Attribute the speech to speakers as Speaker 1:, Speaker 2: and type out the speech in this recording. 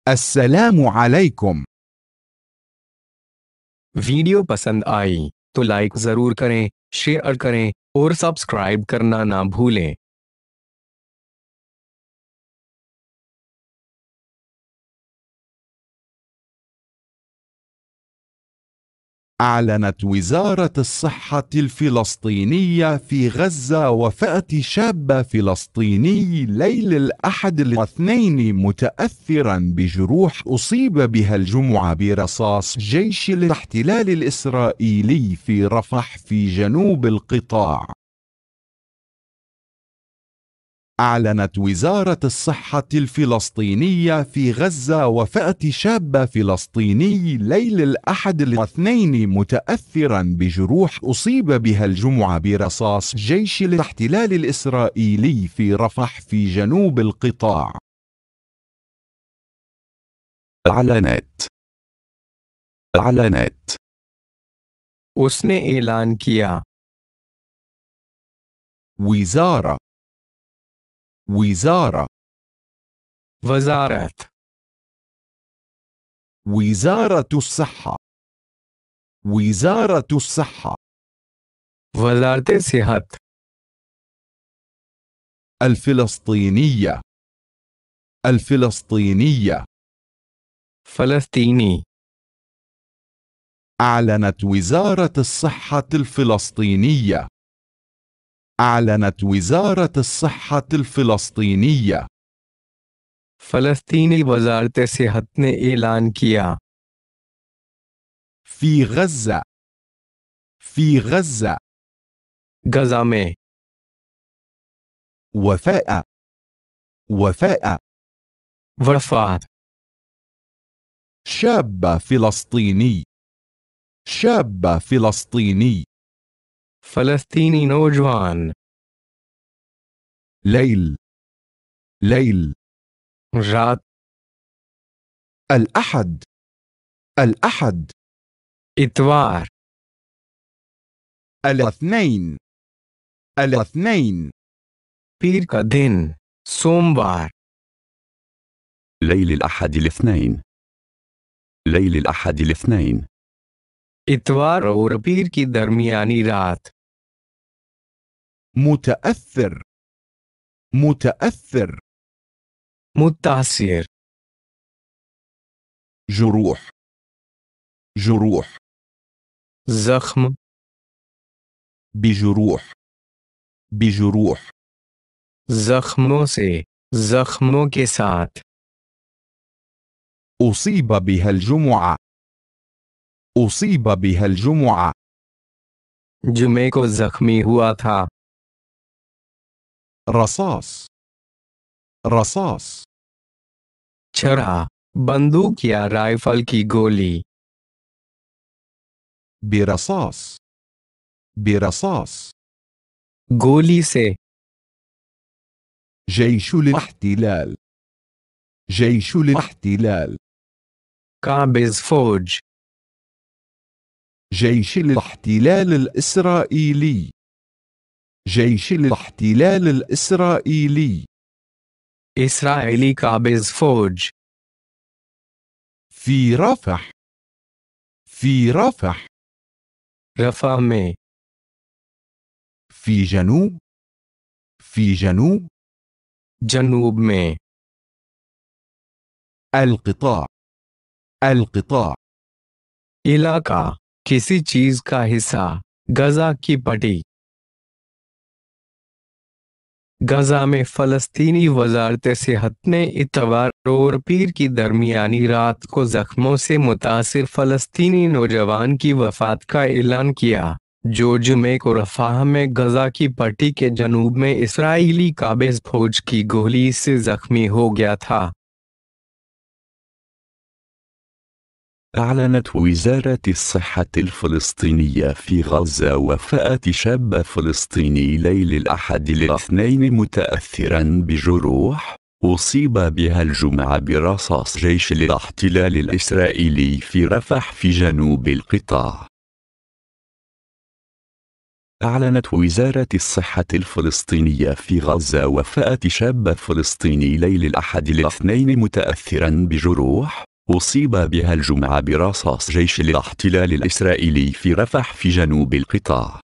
Speaker 1: السلام عليكم.
Speaker 2: वीडियो पसंद आई तो लाइक ज़रूर करें, शेयर करें और सब्सक्राइब करना ना भूलें।
Speaker 1: أعلنت وزارة الصحة الفلسطينية في غزة وفاة شاب فلسطيني ليل الأحد الاثنين متأثرا بجروح أصيب بها الجمعة برصاص جيش الاحتلال الإسرائيلي في رفح في جنوب القطاع. أعلنت وزارة الصحة الفلسطينية في غزة وفاة شاب فلسطيني ليل الأحد الاثنين متأثرا بجروح أصيب بها الجمعة برصاص جيش الاحتلال الإسرائيلي في رفح في جنوب القطاع. أعلنت
Speaker 2: उसने ऐलान किया।
Speaker 1: وزارة
Speaker 2: वजारत
Speaker 1: وزارة الصحة
Speaker 2: वजारत सेहत
Speaker 1: الفلسطينية.
Speaker 2: फ़लस्तीनी
Speaker 1: أعلنت وزارة الصحة الفلسطينية
Speaker 2: फ़लस्तीनी वजारत सेहत ने ऐलान किया।
Speaker 1: في غزة
Speaker 2: गज़ा में
Speaker 1: وفاة
Speaker 2: वफ़ात
Speaker 1: شاب فلسطيني
Speaker 2: फ़लस्तीनी नौजवान
Speaker 1: ليل
Speaker 2: रात
Speaker 1: الأحد
Speaker 2: इतवार
Speaker 1: الاثنين
Speaker 2: पीर का दिन सोमवार
Speaker 3: ليل الأحد الاثنين
Speaker 2: इतवार और पीर की दरमियानी रात।
Speaker 1: متأثر
Speaker 2: मुतासिर
Speaker 1: جروح
Speaker 2: जख्म
Speaker 1: بجروح
Speaker 2: जख्मों से जख्मों के साथ
Speaker 1: أصيب بها الجمعة
Speaker 2: जुमे को जख्मी हुआ था।
Speaker 1: رصاص
Speaker 2: छरा बंदूक या राइफल की गोली।
Speaker 1: برصاص
Speaker 2: गोली से
Speaker 1: جيش الاحتلال
Speaker 2: काबिज फौज
Speaker 1: جيش الاحتلال الإسرائيلي
Speaker 2: इसराइली काबिज फौज
Speaker 1: في رفح
Speaker 2: रफा में
Speaker 1: في جنوب
Speaker 2: जनूब में
Speaker 1: القطاع
Speaker 2: इलाका किसी चीज का हिस्सा। गजा की पट्टी गजा में फ़लस्तीनी वजारत सेहत ने इतवार और पीर की दरमियानी रात को जख्मों से मुतासिर फ़लस्तीनी नौजवान की वफ़ात का ऐलान किया, जो जुमे को रफ़ाह में गजा की पट्टी के जनूब में इसराइली काबिज फौज की गोली से जख्मी हो गया था।
Speaker 3: أعلنت وزارة الصحة الفلسطينية في غزة وفاة شاب فلسطيني ليل الأحد الاثنين متأثرا بجروح أصيب بها الجمعة برصاص جيش الاحتلال الإسرائيلي في رفح في جنوب القطاع. أعلنت وزارة الصحة الفلسطينية في غزة وفاة شاب فلسطيني ليل الأحد الاثنين متأثرا بجروح أصيب بها الجمعة برصاص جيش الاحتلال الإسرائيلي في رفح في جنوب القطاع.